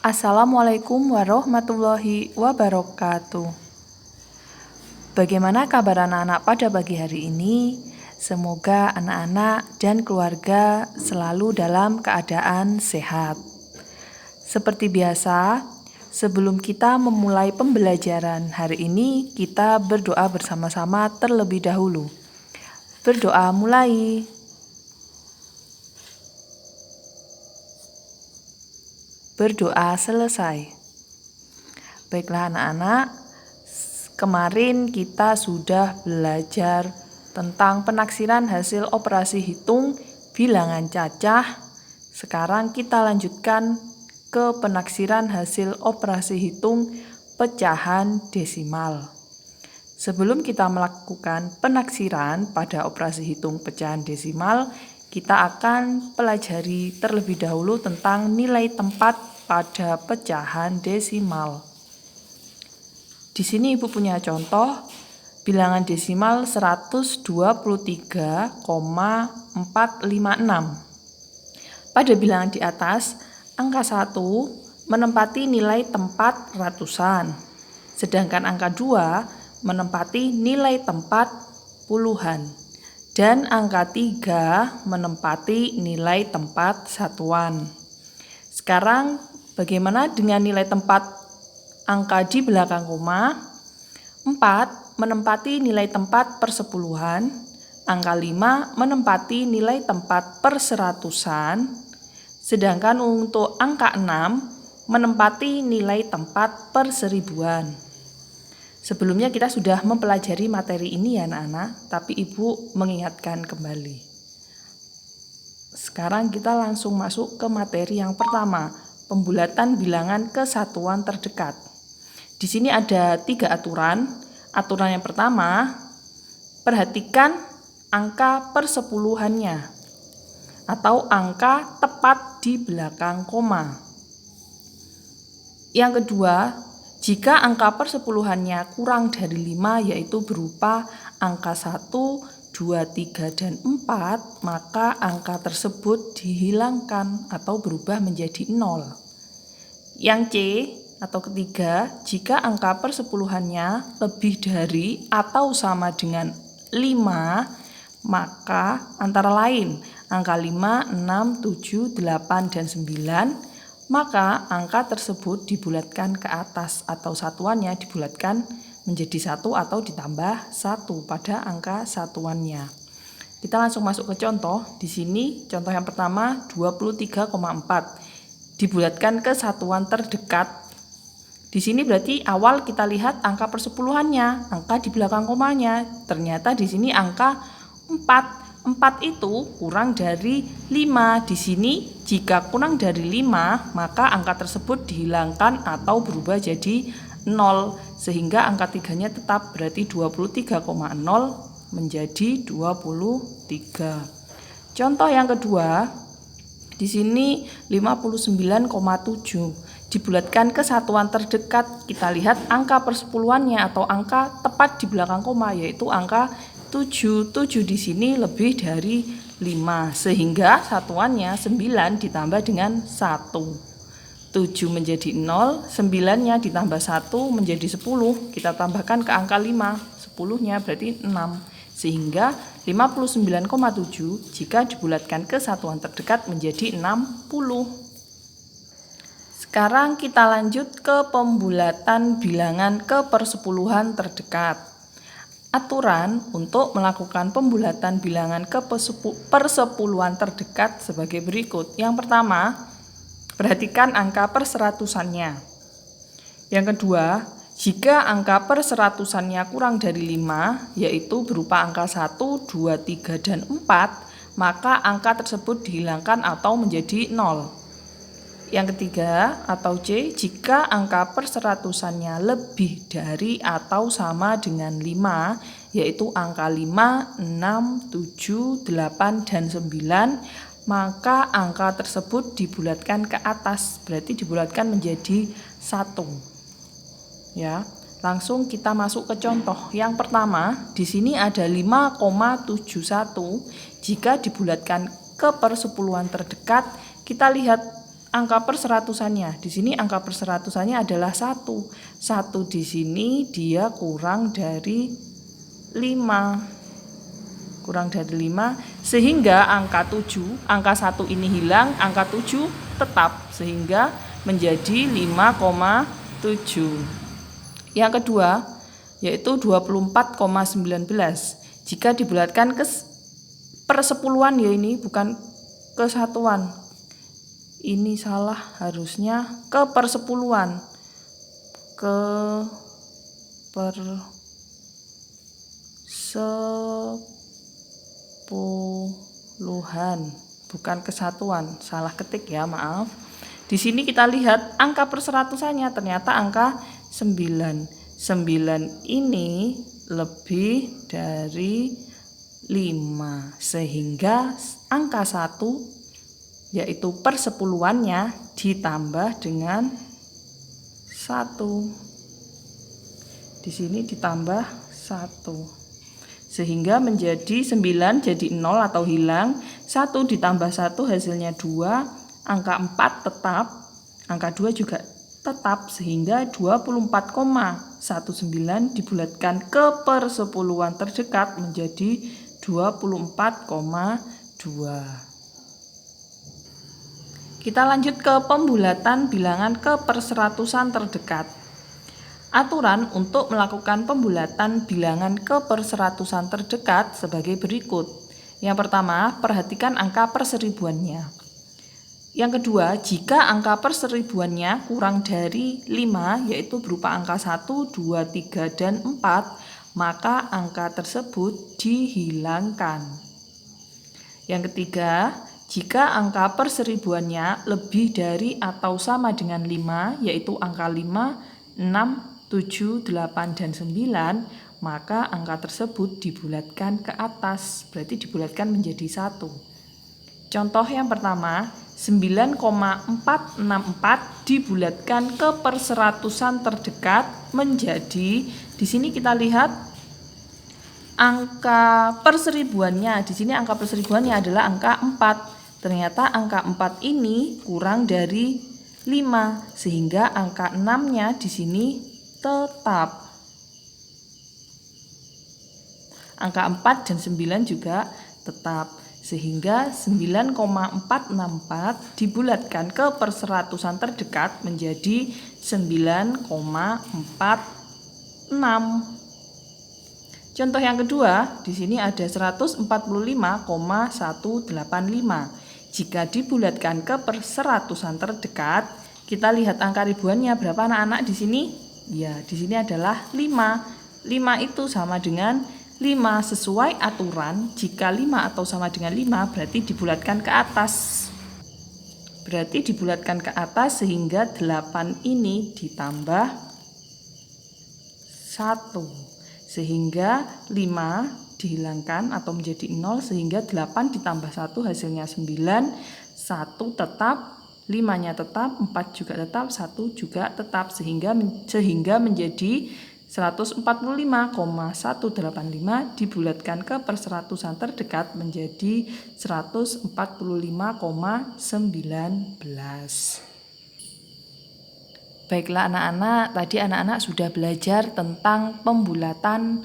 Assalamualaikum warahmatullahi wabarakatuh. Bagaimana kabar anak-anak pada pagi hari ini? Semoga anak-anak dan keluarga selalu dalam keadaan sehat. Seperti biasa, sebelum kita memulai pembelajaran hari ini, kita berdoa bersama-sama terlebih dahulu. Berdoa mulai. Berdoa selesai. Baiklah anak-anak, kemarin kita sudah belajar tentang penaksiran hasil operasi hitung bilangan cacah. Sekarang kita lanjutkan ke penaksiran hasil operasi hitung pecahan desimal. Sebelum kita melakukan penaksiran pada operasi hitung pecahan desimal, kita akan pelajari terlebih dahulu tentang nilai tempat pada pecahan desimal. Di sini Ibu punya contoh bilangan desimal 123,456. Pada bilangan di atas, angka 1 menempati nilai tempat ratusan, sedangkan angka 2 menempati nilai tempat puluhan. Dan angka 3 menempati nilai tempat satuan. Sekarang bagaimana dengan nilai tempat angka di belakang koma? 4 menempati nilai tempat persepuluhan. Angka 5 menempati nilai tempat perseratusan. Sedangkan untuk angka 6 menempati nilai tempat perseribuan. Sebelumnya kita sudah mempelajari materi ini ya anak-anak, tapi Ibu mengingatkan kembali. Sekarang kita langsung masuk ke materi yang pertama, pembulatan bilangan ke satuan terdekat. Di sini ada 3 aturan. Aturan yang pertama, perhatikan angka persepuluhannya atau angka tepat di belakang koma. Yang kedua, jika angka persepuluhannya kurang dari 5 yaitu berupa angka 1, 2, 3, dan 4, maka angka tersebut dihilangkan atau berubah menjadi 0. Yang C atau ketiga, jika angka persepuluhannya lebih dari atau sama dengan 5, maka antara lain angka 5, 6, 7, 8, dan 9, maka angka tersebut dibulatkan ke atas atau satuannya dibulatkan menjadi 1 atau ditambah 1 pada angka satuannya. Kita langsung masuk ke contoh. Di sini contoh yang pertama 23,4 dibulatkan ke satuan terdekat. Di sini berarti awal kita lihat angka persepuluhannya, angka di belakang komanya. Ternyata di sini angka 4. 4 itu kurang dari 5. Di sini jika kurang dari 5, maka angka tersebut dihilangkan atau berubah jadi 0. Sehingga angka 3-nya tetap, berarti 23,0 menjadi 23. Contoh yang kedua, di sini 59,7 dibulatkan ke satuan terdekat. Kita lihat angka persepuluhannya atau angka tepat di belakang koma, yaitu angka 7. 7 di sini lebih dari 5, sehingga satuannya 9 ditambah dengan 1. 7 menjadi 0, 9-nya ditambah 1 menjadi 10. Kita tambahkan ke angka 5, 10-nya berarti 6. Sehingga 59,7 jika dibulatkan ke satuan terdekat menjadi 60. Sekarang kita lanjut ke pembulatan bilangan ke persepuluhan terdekat. Aturan untuk melakukan pembulatan bilangan ke persepuluhan terdekat sebagai berikut. Yang pertama, perhatikan angka perseratusannya. Yang kedua, jika angka perseratusannya kurang dari 5, yaitu berupa angka 1, 2, 3, dan 4, maka angka tersebut dihilangkan atau menjadi 0. Yang ketiga atau C, jika angka perseratusannya lebih dari atau sama dengan 5, yaitu angka 5, 6, 7, 8, dan 9, maka angka tersebut dibulatkan ke atas, berarti dibulatkan menjadi 1. Ya, langsung kita masuk ke contoh. Yang pertama, di sini ada 5,71. Jika dibulatkan ke persepuluhan terdekat, kita lihat angka perseratusannya. Di sini angka perseratusannya adalah 1. 1 di sini dia kurang dari 5. Kurang dari 5 sehingga angka 7, angka 1 ini hilang, angka 7 tetap sehingga menjadi 5,7. Yang kedua yaitu 24,19. Jika dibulatkan ke persepuluhan ya ini bukan kesatuan. Ini salah, harusnya ke persepuluhan. Ke persepuluhan, bukan kesatuan. Salah ketik ya, maaf. Di sini kita lihat angka perseratusannya ternyata angka 9. 9 ini lebih dari 5 sehingga angka 1 yaitu persepuluhannya ditambah dengan 1. Di sini ditambah 1 sehingga menjadi 9 jadi 0 atau hilang. 1 ditambah 1 hasilnya 2. Angka 4 tetap, angka 2 juga tetap sehingga 24,19 dibulatkan ke persepuluhan terdekat menjadi 24,2. Kita lanjut ke pembulatan bilangan ke perseratusan terdekat. Aturan untuk melakukan pembulatan bilangan ke perseratusan terdekat sebagai berikut. Yang pertama, perhatikan angka perseribuannya. Yang kedua, jika angka perseribuannya kurang dari 5, yaitu berupa angka 1, 2, 3, dan 4, maka angka tersebut dihilangkan. Yang ketiga, jika angka perseribuannya lebih dari atau sama dengan 5, yaitu angka 5, 6, 7, 8, dan 9, maka angka tersebut dibulatkan ke atas, berarti dibulatkan menjadi 1. Contoh yang pertama, 9,464 dibulatkan ke perseratusan terdekat menjadi, di sini kita lihat angka perseribuannya, di sini angka perseribuannya adalah angka 4. Ternyata angka 4 ini kurang dari 5 sehingga angka 6-nya di sini tetap. Angka 4 dan 9 juga tetap sehingga 9,464 dibulatkan ke perseratusan terdekat menjadi 9,46. Contoh yang kedua, di sini ada 145,185. Jika dibulatkan ke perseratusan terdekat, kita lihat angka ribuannya berapa anak-anak di sini? Ya, di sini adalah 5. 5 itu sama dengan 5 sesuai aturan. Jika 5 atau sama dengan 5 berarti dibulatkan ke atas. Berarti dibulatkan ke atas sehingga 8 ini ditambah 1. Sehingga 5 dihilangkan atau menjadi 0 sehingga 8 ditambah 1 hasilnya 9. 1 tetap, 5-nya tetap, 4 juga tetap, 1 juga tetap sehingga menjadi 145,185 dibulatkan ke perseratusan terdekat menjadi 145,19. Baiklah anak-anak, tadi anak-anak sudah belajar tentang pembulatan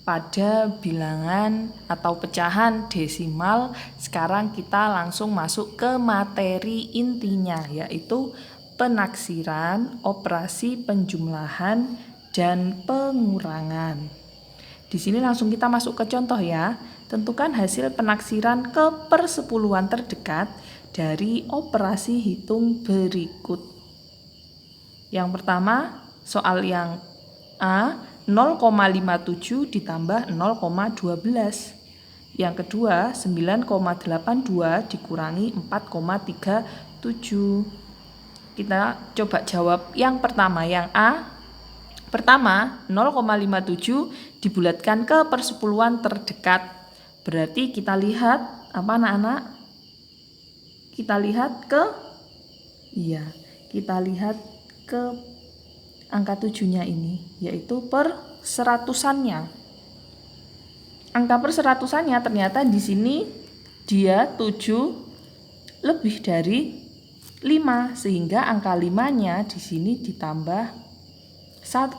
pada bilangan atau pecahan desimal. Sekarang kita langsung masuk ke materi intinya, yaitu penaksiran, operasi penjumlahan, dan pengurangan. Di sini langsung kita masuk ke contoh ya. Tentukan hasil penaksiran ke persepuluhan terdekat dari operasi hitung berikut. Yang pertama, soal yang A, 0,57 ditambah 0,12. Yang kedua, 9,82 dikurangi 4,37. Kita coba jawab yang pertama, yang A. Pertama, 0,57 dibulatkan ke persepuluhan terdekat. Berarti kita lihat apa anak-anak? Kita lihat ke angka 7-nya ini, yaitu perseratusannya. Angka perseratusannya ternyata di sini dia 7 lebih dari 5, sehingga angka 5-nya di sini ditambah 1.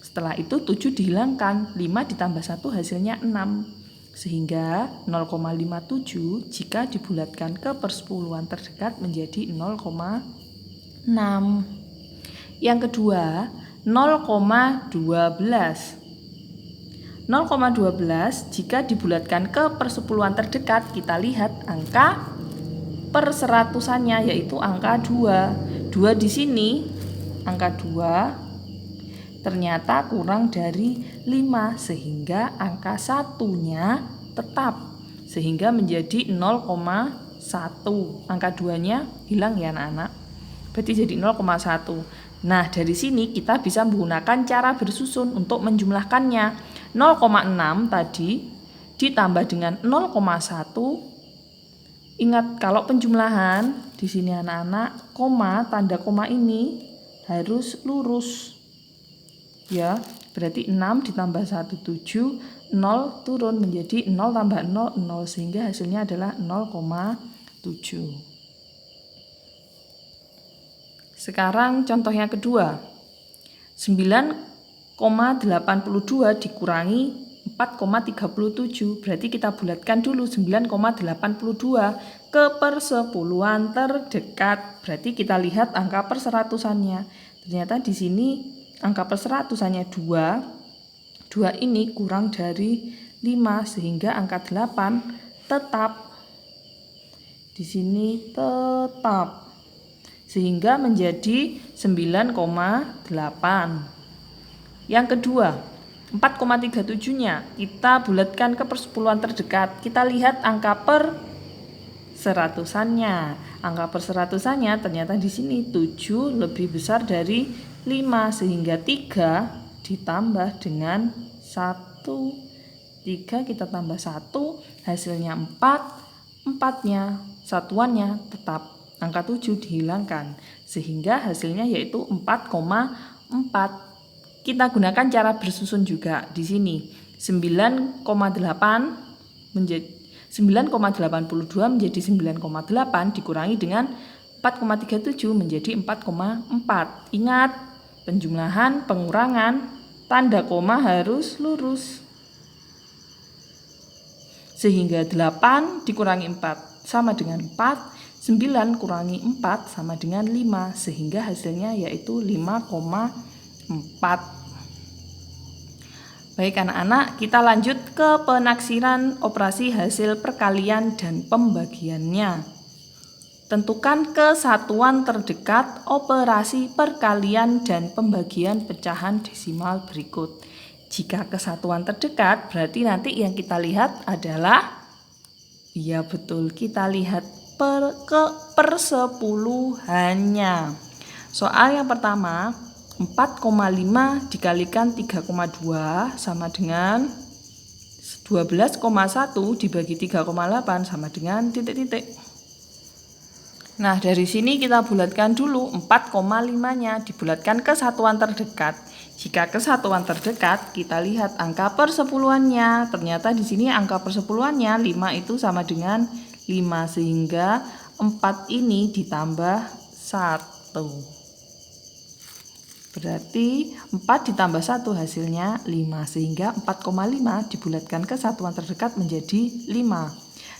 Setelah itu 7 dihilangkan, 5 ditambah 1 hasilnya 6. Sehingga 0,57 jika dibulatkan ke persepuluhan terdekat menjadi 0,6. Yang kedua, 0,12. 0,12 jika dibulatkan ke persepuluhan terdekat, kita lihat angka perseratusannya yaitu angka 2. 2 di sini, angka 2 ternyata kurang dari 5 sehingga angka 1-nya tetap sehingga menjadi 0,1. Angka 2-nya hilang ya anak-anak. Berarti jadi 0,1. Nah, dari sini kita bisa menggunakan cara bersusun untuk menjumlahkannya. 0,6 tadi ditambah dengan 0,1. Ingat kalau penjumlahan di sini anak-anak, koma, tanda koma ini harus lurus. Ya, berarti 6 ditambah 1, 7, 0 turun menjadi 0 tambah 0, 0 sehingga hasilnya adalah 0,7. Sekarang contoh yang kedua. 9,82 dikurangi 4,37. Berarti kita bulatkan dulu 9,82 ke persepuluhan terdekat. Berarti kita lihat angka perseratusannya. Ternyata di sini angka perseratusannya 2. 2 ini kurang dari 5 sehingga angka 8 tetap. Di sini tetap. Sehingga menjadi 9,8. Yang kedua, 4,37-nya kita bulatkan ke persepuluhan terdekat. Kita lihat angka perseratusannya. Angka perseratusannya ternyata di sini 7 lebih besar dari 5 sehingga 3 ditambah dengan 1. 3 kita tambah 1 hasilnya 4. 4-nya satuannya tetap. Angka 7 dihilangkan sehingga hasilnya yaitu 4,4. Kita gunakan cara bersusun juga di sini. 9,8 menjadi 9,82 menjadi 9,8 dikurangi dengan 4,37 menjadi 4,4. Ingat, penjumlahan, pengurangan, tanda koma harus lurus. Sehingga 8 dikurangi 4 sama dengan 4, 9 kurangi 4 sama dengan 5, sehingga hasilnya yaitu 5,4. Baik anak-anak, kita lanjut ke penaksiran operasi hasil perkalian dan pembagiannya. Tentukan kesatuan terdekat operasi perkalian dan pembagian pecahan desimal berikut. Jika kesatuan terdekat, berarti nanti yang kita lihat adalah, iya betul, kita lihat persepuluhannya. Soal yang pertama, 4,5 dikalikan 3,2 sama dengan 12,1 dibagi 3,8 sama dengan titik-titik. Nah, dari sini kita bulatkan dulu 4,5-nya dibulatkan ke satuan terdekat. Jika ke satuan terdekat, kita lihat angka persepuluhannya. Ternyata di sini angka persepuluhannya 5 itu sama dengan 5 sehingga 4 ini ditambah 1. Berarti 4 ditambah 1 hasilnya 5 sehingga 4,5 dibulatkan ke satuan terdekat menjadi 5.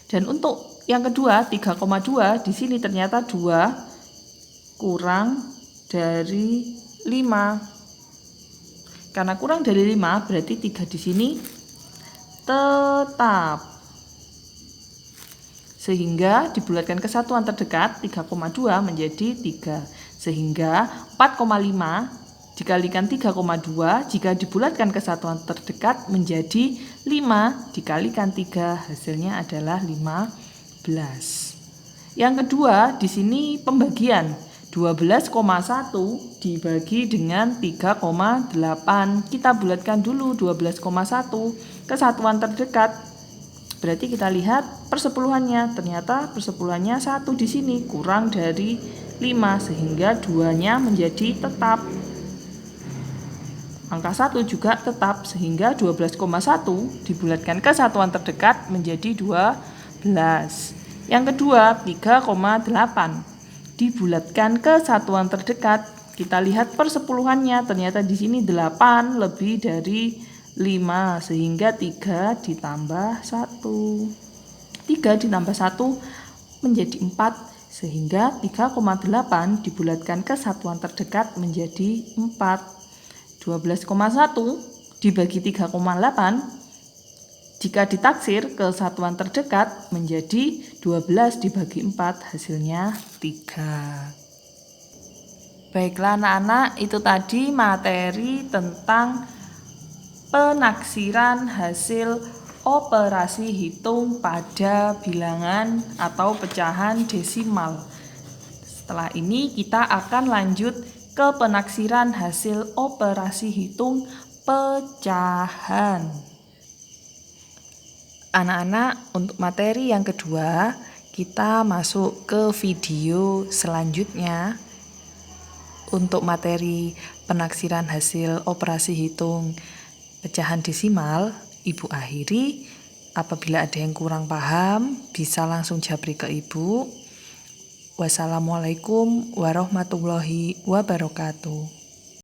Dan untuk yang kedua 3,2 di sini ternyata 2 kurang dari 5. Karena kurang dari 5 berarti 3 di sini tetap. Sehingga dibulatkan ke satuan terdekat 3,2 menjadi 3. Sehingga 4,5 dikalikan 3,2 jika dibulatkan ke satuan terdekat menjadi 5 dikalikan 3 hasilnya adalah 15. Yang kedua di sini pembagian 12,1 dibagi dengan 3,8. Kita bulatkan dulu 12,1 ke satuan terdekat. Berarti kita lihat persepuluhannya. Ternyata persepuluhannya 1 di sini kurang dari 5 sehingga 2-nya menjadi tetap. Angka 1 juga tetap sehingga 12,1 dibulatkan ke satuan terdekat menjadi 12. Yang kedua 3,8 dibulatkan ke satuan terdekat. Kita lihat persepuluhannya, ternyata di sini 8 lebih dari 5, sehingga 3 ditambah 1. 3 ditambah 1 menjadi 4, sehingga 3,8 dibulatkan ke satuan terdekat menjadi 4. 12,1 dibagi 3,8 jika ditaksir ke satuan terdekat menjadi 12 dibagi 4, hasilnya 3. Baiklah anak-anak, itu tadi materi tentang penaksiran hasil operasi hitung pada bilangan atau pecahan desimal. Setelah ini kita akan lanjut ke penaksiran hasil operasi hitung pecahan. Anak-anak, untuk materi yang kedua, kita masuk ke video selanjutnya. Untuk materi penaksiran hasil operasi hitung pecahan desimal, Ibu akhiri. Apabila ada yang kurang paham, bisa langsung japri ke Ibu. Wassalamualaikum warahmatullahi wabarakatuh.